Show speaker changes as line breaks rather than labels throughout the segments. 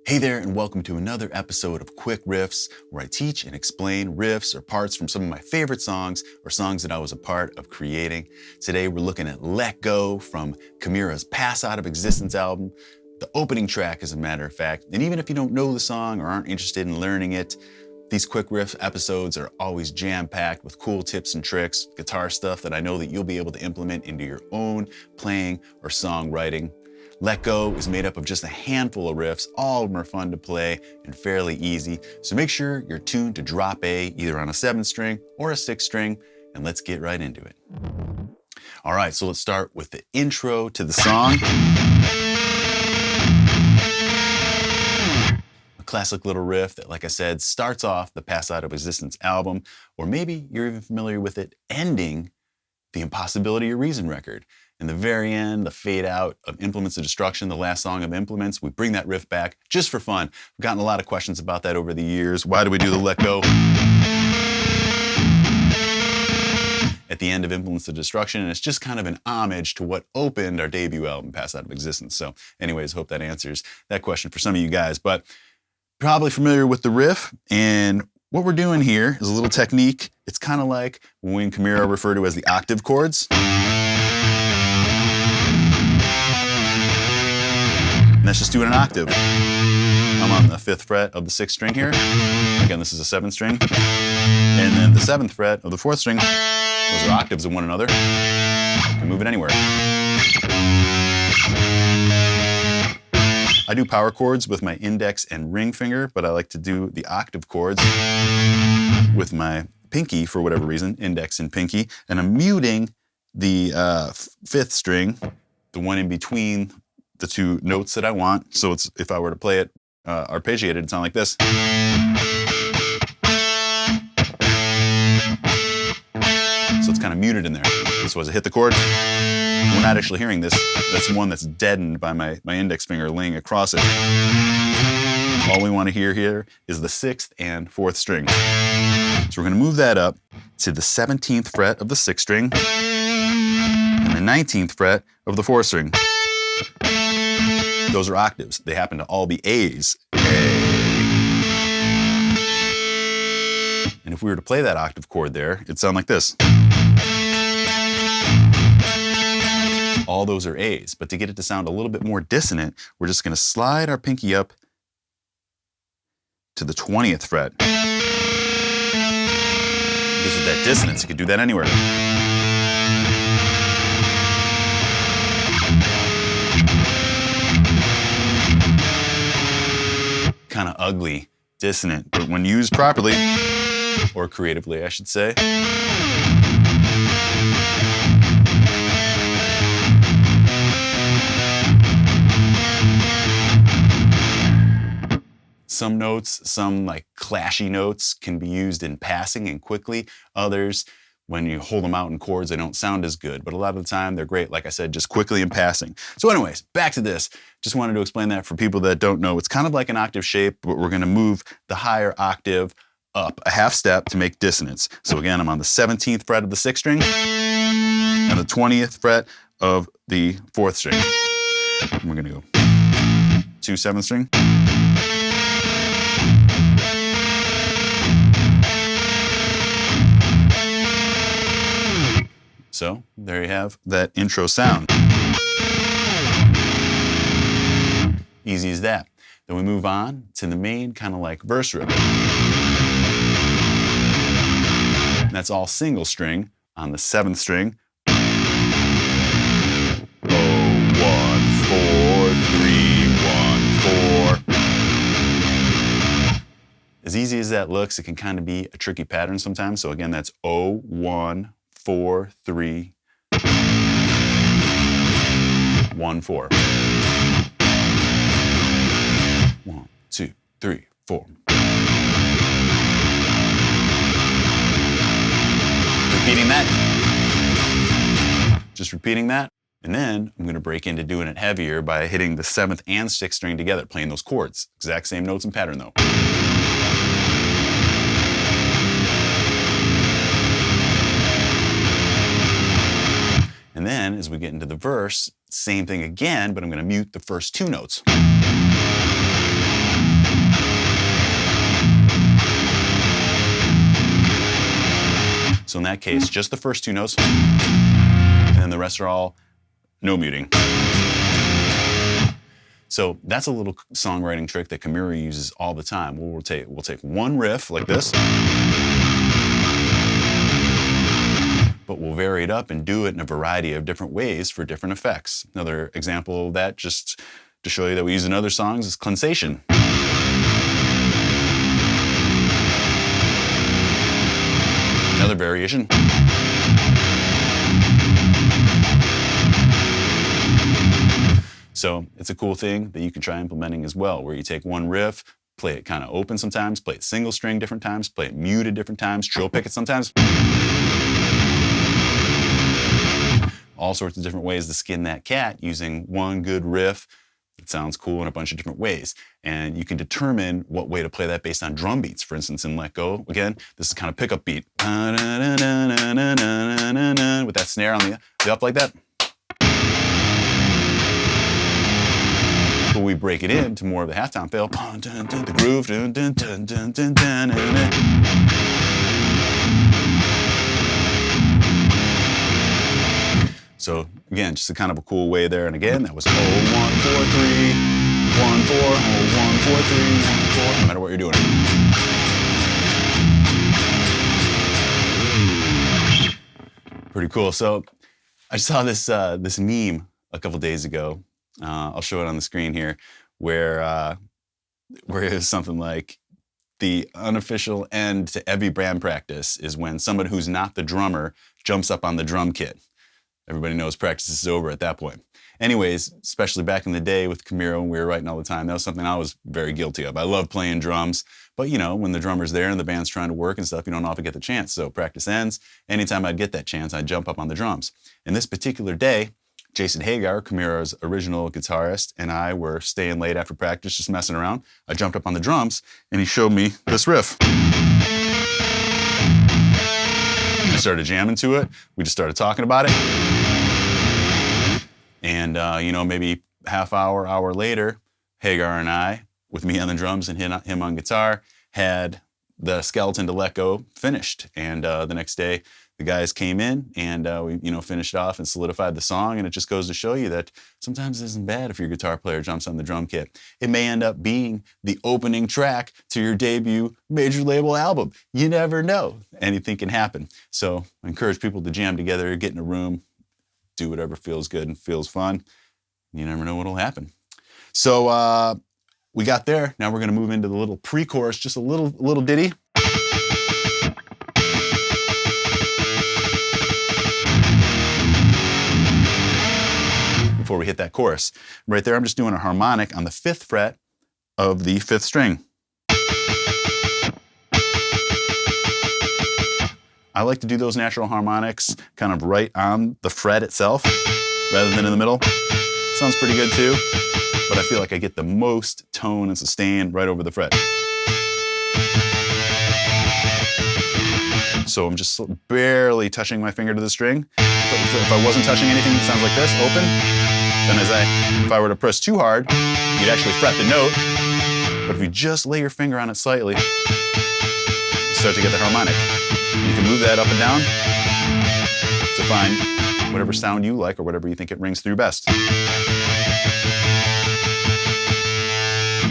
Hey there, and welcome to another episode of Quick Riffs, where I teach and explain riffs or parts from some of my favorite songs or songs that I was a part of creating. Today we're looking at Let Go from Chimaira's Pass Out of Existence album, the opening track as a matter of fact. And even if you don't know the song or aren't interested in learning it, these Quick Riff episodes are always jam-packed with cool tips and tricks, guitar stuff that I know that you'll be able to implement into your own playing or songwriting. Let Go is made up of just a handful of riffs. All of them are fun to play and fairly easy. So make sure you're tuned to drop A either on a 7th string or a 6th string, and let's get right into it. All right, so let's start with the intro to the song. A classic little riff that, like I said, starts off the Pass Out of Existence album, or maybe you're even familiar with it ending the Impossibility of Reason record. In the very end, the fade out of Implements of Destruction, the last song of Implements, we bring that riff back just for fun. We've gotten a lot of questions about that over the years. Why do we do the Let Go at the end of Implements of Destruction? And it's just kind of an homage to what opened our debut album, Pass Out of Existence. So anyways, hope that answers that question for some of you guys. But probably familiar with the riff, and what we're doing here is a little technique. It's kind of like when Chimaira referred to as the octave chords. And that's just doing an octave. I'm on the 5th fret of the 6th string here. Again, this is a 7th string. And then the 7th fret of the 4th string, those are octaves of one another. You can move it anywhere. I do power chords with my index and ring finger, but I like to do the octave chords with my pinky for whatever reason, index and pinky. And I'm muting the 5th string, the one in between the two notes that I want. So it's, if I were to play it arpeggiated, it'd sound like this. So it's kind of muted in there. So as I hit the chord, we're not actually hearing this. That's one that's deadened by my index finger laying across it. All we want to hear here is the 6th and 4th string. So we're going to move that up to the 17th fret of the 6th string and the 19th fret of the 4th string. Those are octaves. They happen to all be A's. A. And if we were to play that octave chord there, it'd sound like this. All those are A's, but to get it to sound a little bit more dissonant, we're just going to slide our pinky up to the 20th fret. Because of that dissonance, you could do that anywhere. Kind of ugly, dissonant, but when used properly, or creatively, I should say, some notes, some like clashy notes can be used in passing and quickly. Others, when you hold them out in chords, they don't sound as good. But a lot of the time, they're great, like I said, just quickly in passing. So anyways, back to this. Just wanted to explain that for people that don't know. It's kind of like an octave shape, but we're going to move the higher octave up a half step to make dissonance. So again, I'm on the 17th fret of the 6th string and the 20th fret of the 4th string. And we're going to go 2 7th string. So there you have that intro sound. Easy as that. Then we move on to the main kind of like verse riff. And that's all single string on the 7th string. 0, 1, 4, 3, 1, 4. As easy as that looks, it can kind of be a tricky pattern sometimes. So again, that's 0, 1, 4, 3, 1, 4. 1, 2, 3, 4. Repeating that. Just repeating that. And then I'm going to break into doing it heavier by hitting the 7th and 6th string together, playing those chords. Exact same notes and pattern though. And then as we get into the verse, same thing again, but I'm going to mute the first 2 notes. that case, just the first two notes, and then the rest are all no muting. So that's a little songwriting trick that Chimaira uses all the time. We'll take one riff like this, but we'll vary it up and do it in a variety of different ways for different effects. Another example of that, just to show you that we use in other songs, is Cleansation. Another variation. So it's a cool thing that you can try implementing as well, where you take one riff, play it kind of open sometimes, play it single string different times, play it muted different times, trill pick it sometimes. All sorts of different ways to skin that cat using one good riff that sounds cool in a bunch of different ways. And you can determine what way to play that based on drum beats. For instance, in Let Go, again, this is kind of pickup beat. With that snare on the up like that. But we break it into more of the halftime fill, the groove, so again, just a kind of a cool way there. And again, that was 0, 1, 4, 3, 1, 4, 0, 1, 4, 3, 1, 4, no matter what you're doing. Pretty cool. So I saw this meme a couple days ago. I'll show it on the screen here, where it was something like, the unofficial end to every band practice is when someone who's not the drummer jumps up on the drum kit. Everybody knows practice is over at that point. Anyways, especially back in the day with Chimaira when we were writing all the time, that was something I was very guilty of. I love playing drums, but you know, when the drummer's there and the band's trying to work and stuff, you don't often get the chance. So practice ends. Anytime I'd get that chance, I'd jump up on the drums. And this particular day, Jason Hagar, Chimaira's original guitarist, and I were staying late after practice, just messing around. I jumped up on the drums, and he showed me this riff. I started jamming to it. We just started talking about it. And, you know, maybe half hour later, Hagar and I, with me on the drums and him on guitar, had the Skeleton to Let Go finished. And the next day, the guys came in and we, you know, finished off and solidified the song. And it just goes to show you that sometimes it isn't bad if your guitar player jumps on the drum kit. It may end up being the opening track to your debut major label album. You never know. Anything can happen. So I encourage people to jam together, get in a room, do whatever feels good and feels fun. You never know what'll happen. So we got there. Now we're going to move into the little pre-chorus, just a little ditty. Before we hit that chorus. Right there, I'm just doing a harmonic on the 5th fret of the 5th string. I like to do those natural harmonics kind of right on the fret itself rather than in the middle. Sounds pretty good too, but I feel like I get the most tone and sustain right over the fret. So I'm just barely touching my finger to the string. If I wasn't touching anything, it sounds like this, open. Then if I were to press too hard, you'd actually fret the note. But if you just lay your finger on it slightly, you start to get the harmonic. You can move that up and down to find whatever sound you like or whatever you think it rings through best.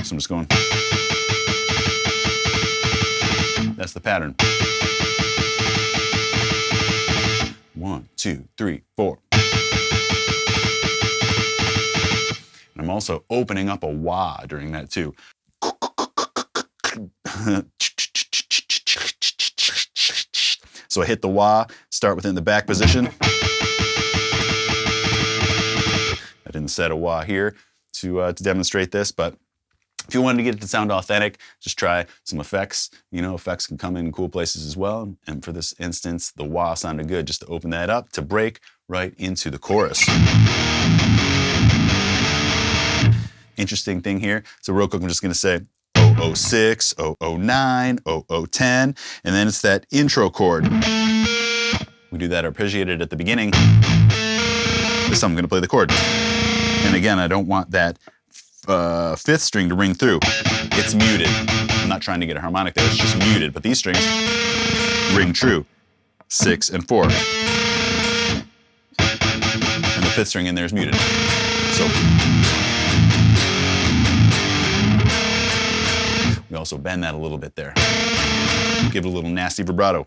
So I'm just going. That's the pattern. 1, 2, 3, 4. And I'm also opening up a wah during that too. So I hit the wah, start within the back position. I didn't set a wah here to demonstrate this, but if you wanted to get it to sound authentic, just try some effects. You know, effects can come in cool places as well. And for this instance, the wah sounded good just to open that up, to break right into the chorus. Interesting thing here. So real quick, I'm just gonna say 006, 009, 0010, and then it's that intro chord. We do that arpeggiated at the beginning. This time I'm gonna play the chord. And again, I don't want that 5th string to ring through. It's muted. I'm not trying to get a harmonic there, it's just muted, but these strings ring true. 6, and 4. And the 5th string in there is muted. So we also bend that a little bit there. Give it a little nasty vibrato.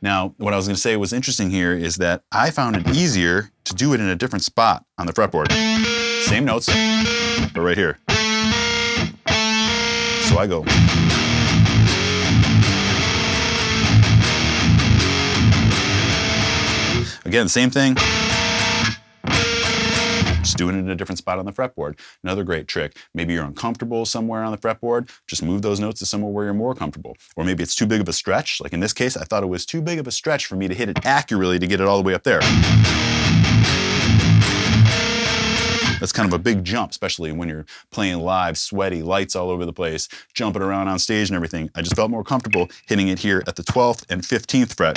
Now, what I was going to say was interesting here is that I found it easier to do it in a different spot on the fretboard. Same notes, but right here. So I go. Again, same thing. Just doing it in a different spot on the fretboard. Another great trick. Maybe you're uncomfortable somewhere on the fretboard. Just move those notes to somewhere where you're more comfortable. Or maybe it's too big of a stretch. Like in this case, I thought it was too big of a stretch for me to hit it accurately to get it all the way up there. That's kind of a big jump, especially when you're playing live, sweaty, lights all over the place, jumping around on stage and everything. I just felt more comfortable hitting it here at the 12th and 15th fret.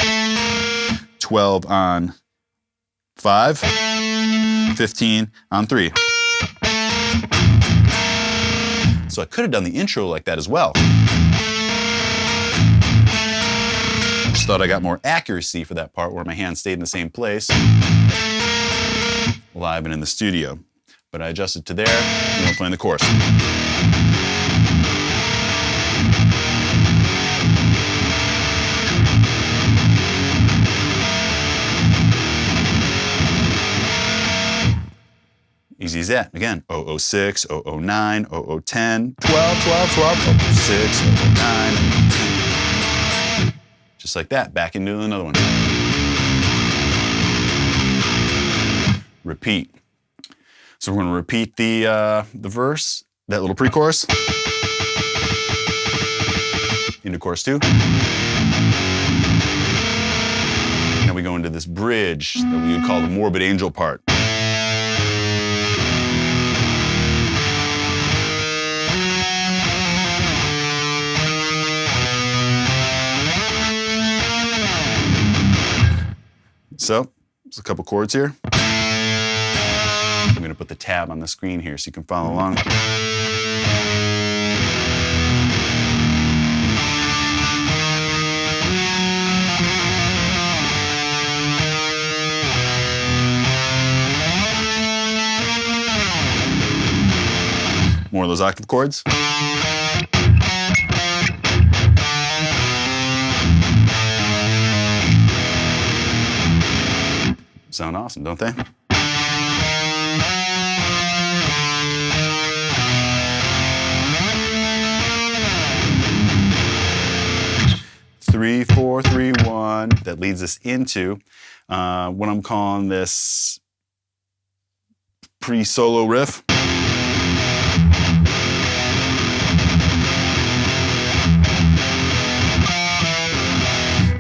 12 on 5, 15 on 3. So I could have done the intro like that as well. Just thought I got more accuracy for that part where my hand stayed in the same place, live and in the studio. But I adjusted to there, and we're playing the chorus. Easy as that. Again, 006, 009, 0010, 12, 12, 12, 006, 009, 010. Just like that, back into another one. Repeat. So we're going to repeat the verse, that little pre-chorus, into chorus 2. Now we go into this bridge that we would call the morbid angel part. So, there's a couple chords here. I'm going to put the tab on the screen here so you can follow along. More of those octave chords. Sound awesome, don't they? Three, 4, 3, 1. That leads us into what I'm calling this pre-solo riff.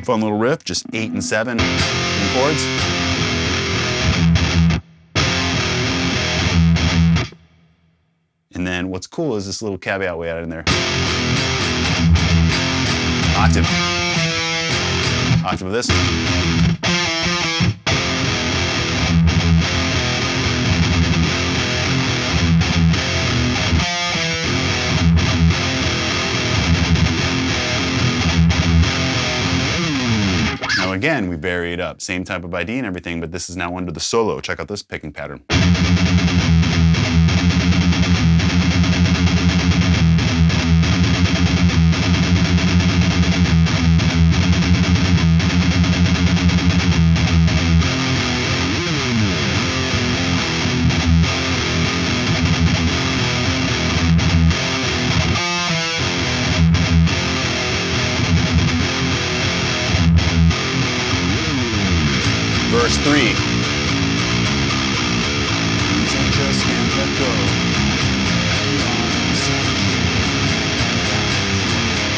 Fun little riff, just 8 and 7 in chords. And then what's cool is this little caveat way out in there. Octave. Octave of this. Now again, we vary it up. Same type of ID and everything, but this is now under the solo. Check out this picking pattern. Verse 3. I just can't let go.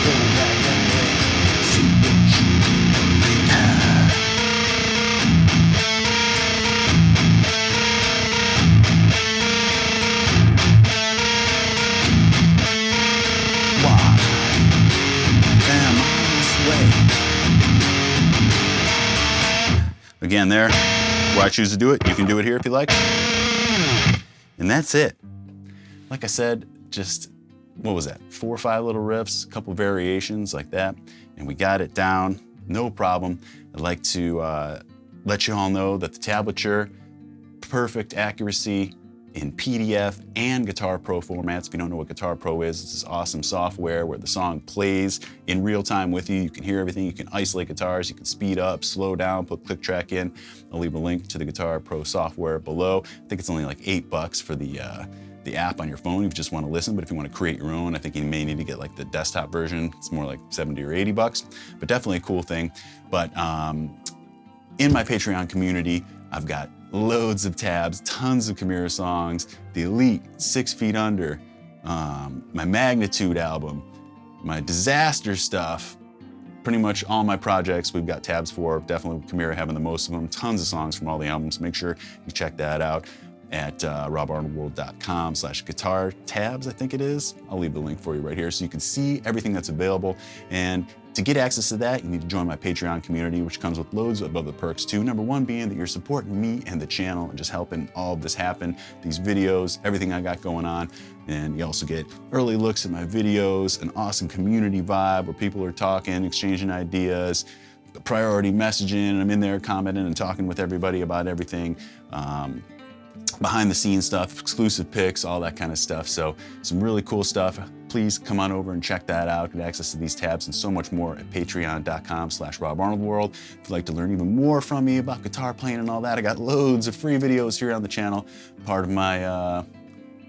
Go back that way. See what you Why am I this way? Again there, where I choose to do it, you can do it here if you like. And that's it. Like I said, just what was that, 4 or 5 little riffs, a couple variations like that, and we got it down, no problem. I'd like to let you all know that the tablature, perfect accuracy in PDF and Guitar Pro formats. If you don't know what Guitar Pro is, it's this awesome software where the song plays in real time with you. You can hear everything, you can isolate guitars, you can speed up, slow down, put click track in. I'll leave a link to the Guitar Pro software below. I think it's only like $8 for the app on your phone if you just want to listen, but if you want to create your own, I think you may need to get like the desktop version. It's more like $70 or $80, but definitely a cool thing. But in my Patreon community, I've got loads of tabs, tons of Chimaira songs, the Elite, 6 Feet Under, my Magnitude album, my disaster stuff, pretty much all my projects we've got tabs for, definitely Chimaira having the most of them, tons of songs from all the albums. Make sure you check that out at robarnoldworld.com/guitar tabs, I think it is. I'll leave the link for you right here so you can see everything that's available. And to get access to that, you need to join my Patreon community, which comes with loads of other perks too. Number one being that you're supporting me and the channel and just helping all of this happen, these videos, everything I got going on. And you also get early looks at my videos, an awesome community vibe where people are talking, exchanging ideas, priority messaging. I'm in there commenting and talking with everybody about everything. Behind the scenes stuff, exclusive pics, all that kind of stuff. So some really cool stuff. Please come on over and check that out. Get access to these tabs and so much more at patreon.com/robarnoldworld. If you'd like to learn even more from me about guitar playing and all that, I got loads of free videos here on the channel. Part of my,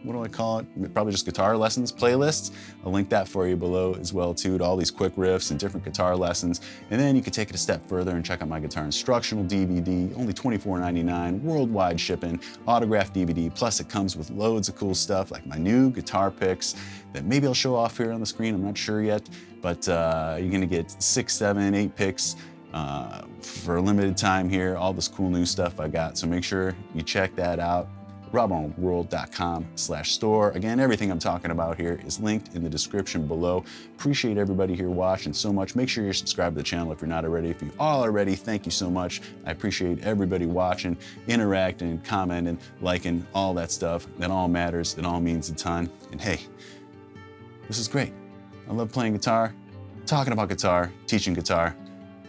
what do I call it? Probably just guitar lessons playlists. I'll link that for you below as well too, to all these quick riffs and different guitar lessons. And then you can take it a step further and check out my guitar instructional DVD, only $24.99, worldwide shipping, autographed DVD. Plus it comes with loads of cool stuff like my new guitar picks that maybe I'll show off here on the screen. I'm not sure yet, but you're gonna get 6, 7, 8 picks for a limited time here. All this cool new stuff I got. So make sure you check that out. robarnoldworld.com/store. Again, everything I'm talking about here is linked in the description below. Appreciate everybody here watching so much. Make sure you're subscribed to the channel if you're not already. If you are already, thank you so much. I appreciate everybody watching, interacting, commenting, liking, all that stuff. That all matters. It all means a ton. And hey, this is great. I love playing guitar, talking about guitar, teaching guitar,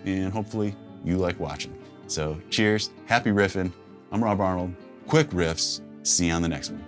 and hopefully you like watching. So cheers, happy riffing. I'm Rob Arnold. Quick Riffs. See you on the next one.